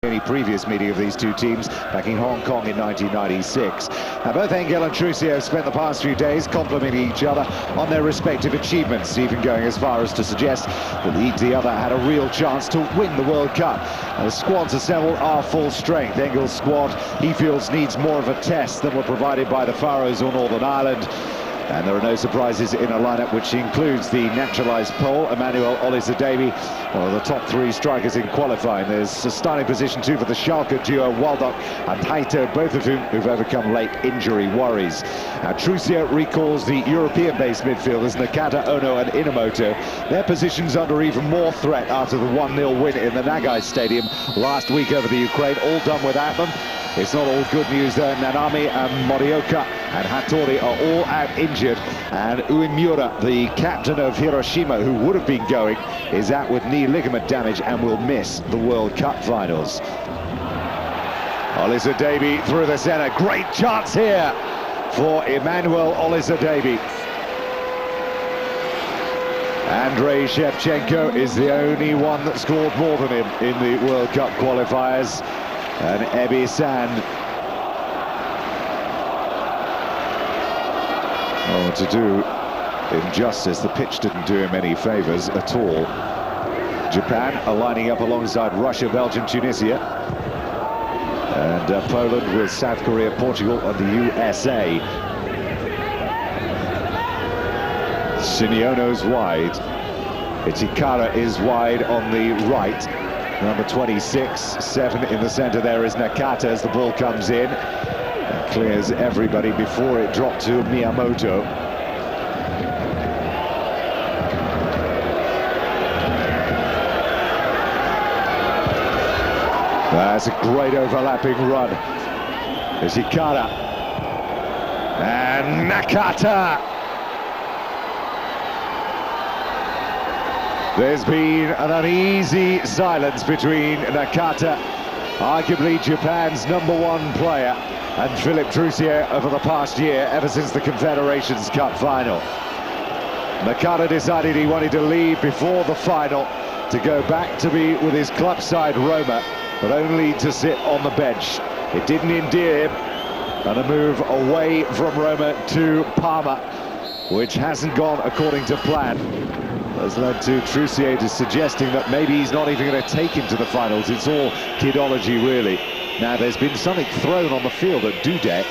Any previous meeting of these two teams back in Hong Kong in 1996. Now both Engel and Trussier have spent the past few days complimenting each other on their respective achievements, even going as far as to suggest that each the other had a real chance to win the World Cup. Now, the squads assembled are full strength. Engel's squad, he feels, needs more of a test than were provided by the Faroes or Northern Ireland. And there are no surprises in a lineup which includes the naturalised Pole, Emmanuel Olisadebe, one of the top three strikers in qualifying. There's a starting position too for the Schalke duo, Waldock and Haito, both of whom who've overcome late injury worries. Now, Trussier recalls the European-based midfielders Nakata, Ono and Inamoto. Their positions under even more threat after the 1-0 win in the Nagai Stadium last week over the Ukraine, all done without them. It's not all good news there. Nanami and Morioka and Hattori are all out injured, and Uemura, the captain of Hiroshima, who would have been going, is out with knee ligament damage and will miss the World Cup finals. Olisadebe through the centre, great chance here for Emmanuel Olisadebe. Andrei Shevchenko is the only one that scored more than him in the World Cup qualifiers. And Ebi San, oh, to do him justice, the pitch didn't do him any favours at all. Japan are lining up alongside Russia, Belgium, Tunisia, and Poland with South Korea, Portugal and the USA. Siniono's wide. Itikara is wide on the right. Number 26, 7 in the centre there is Nakata as the ball comes in and clears everybody before it dropped to Miyamoto. That's a great overlapping run. There's Hikara and Nakata. There's been an uneasy silence between Nakata, arguably Japan's #1 player, and Philippe Trussier over the past year, ever since the Confederations Cup final. Nakata decided he wanted to leave before the final to go back to be with his club side Roma, but only to sit on the bench. It didn't endear him, and a move away from Roma to Parma, which hasn't gone according to plan, has led to Trussier to suggesting that maybe he's not even going to take him to the finals. It's all kidology, really. Now, there's been something thrown on the field at Dudek.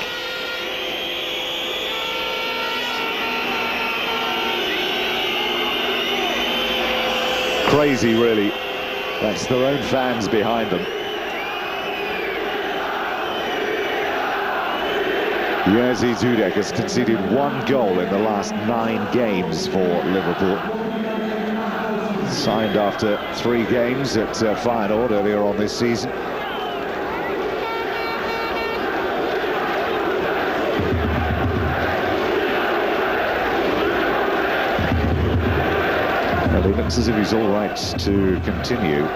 Crazy, really. That's their own fans behind them. Jerzy Dudek has conceded 1 goal in the last 9 games for Liverpool. Signed after 3 games at Feyenoord earlier on this season. Well, he looks as if he's all right to continue.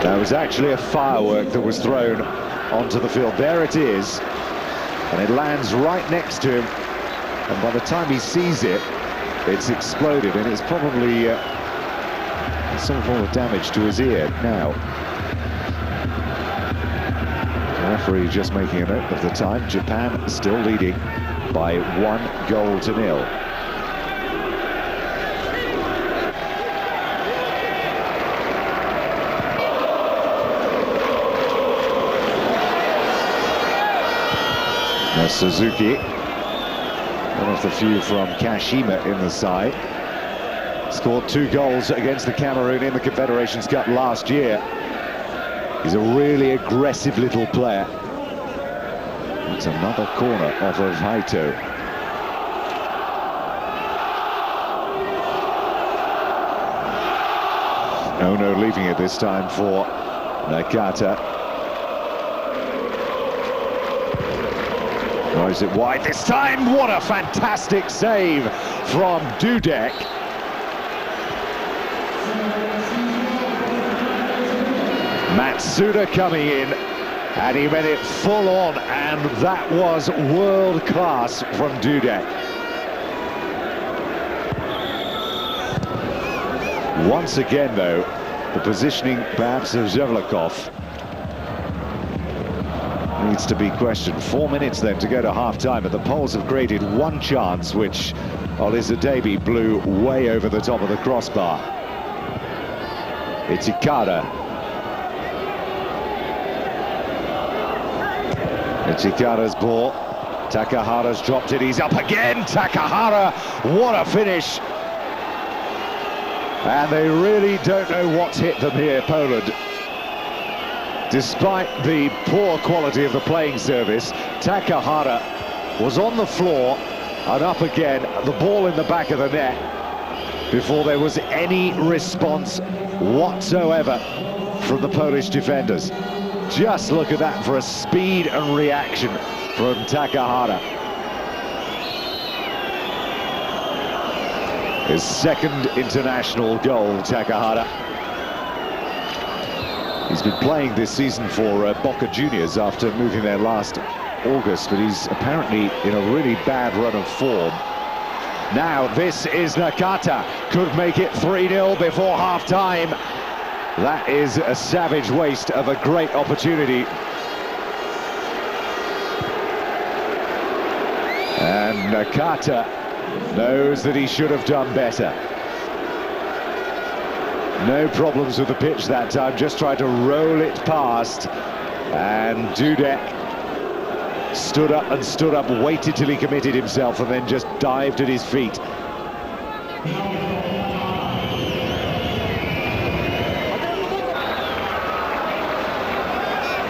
There was actually a firework that was thrown onto the field. There it is, and it lands right next to him. And by the time he sees it, it's exploded, and it's probably some form of damage to his ear now. The referee just making a note of the time. Japan still leading by 1-0. Now Suzuki, one of the few from Kashima in the side, scored 2 goals against the Cameroon in the Confederations Cup last year. He's a really aggressive little player. It's another corner off of Haito. Ono leaving it this time for Nakata. Or is it wide this time? What a fantastic save from Dudek. Matsuda coming in, and he made it full on, and that was world class from Dudek. Once again, though, the positioning perhaps of Zevlakov needs to be questioned. 4 minutes then to go to half-time, and the Poles have created one chance, which Olisadebe blew way over the top of the crossbar. It's Ikada. It's Ikada's ball. Takahara's dropped it, he's up again! Takahara, what a finish! And they really don't know what's hit them here, Poland. Despite the poor quality of the playing surface, Takahara was on the floor and up again, the ball in the back of the net, before there was any response whatsoever from the Polish defenders. Just look at that for a speed and reaction from Takahara. His second international goal, Takahara. He's been playing this season for Boca Juniors after moving there last August, but he's apparently in a really bad run of form. Now this is Nakata, could make it 3-0 before half-time. That is a savage waste of a great opportunity. And Nakata knows that he should have done better. No problems with the pitch that time, just tried to roll it past. And Dudek stood up, waited till he committed himself, and then just dived at his feet.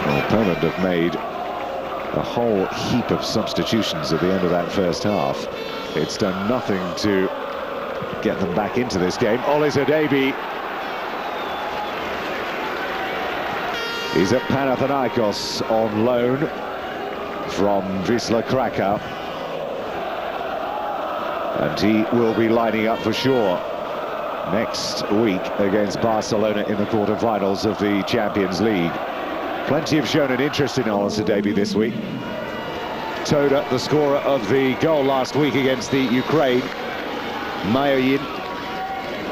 Well, Poland have made a whole heap of substitutions at the end of that first half. It's done nothing to get them back into this game. Olisadebe, he's at Panathinaikos on loan from Wisla Krakow, and he will be lining up for sure next week against Barcelona in the quarter-finals of the Champions League. Plenty have shown an interest in Olisadebe this week. Toda, the scorer of the goal last week against the Ukraine, Mayoyin,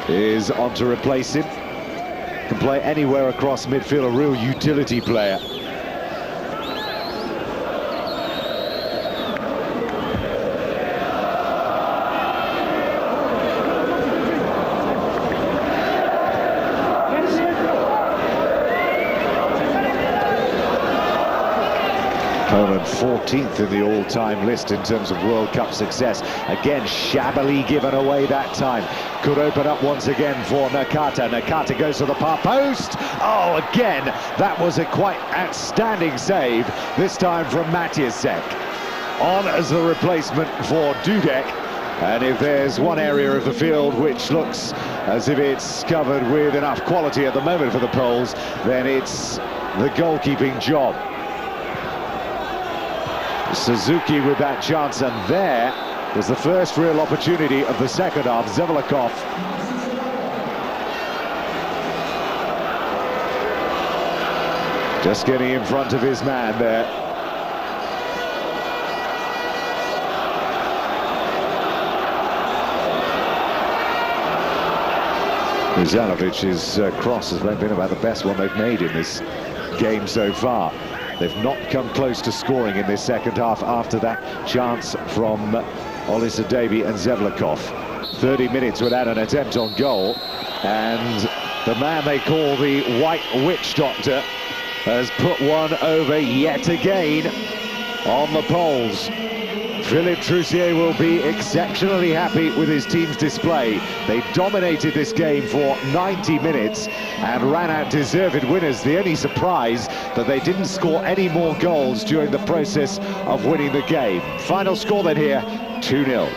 is on to replace him. Can play anywhere across midfield, a real utility player. Poland 14th in the all-time list in terms of World Cup success. Again, shabbily given away that time. Could open up once again for Nakata. Nakata goes to the far post. Oh, again, that was a quite outstanding save, this time from Matyasek. On as the replacement for Dudek. And if there's one area of the field which looks as if it's covered with enough quality at the moment for the Poles, then it's the goalkeeping job. Suzuki with that chance, and there was the first real opportunity of the second half. Zevlakov just getting in front of his man there. Mizanovic's cross has been about the best one they've made in this game so far. They've not come close to scoring in this second half after that chance from Olisadebe and Zevlakov. 30 minutes without an attempt on goal, and the man they call the White Witch Doctor has put one over yet again on the Poles. Philippe Troussier will be exceptionally happy with his team's display. They dominated this game for 90 minutes and ran out deserved winners. The only surprise that they didn't score any more goals during the process of winning the game. Final score then here, 2-0.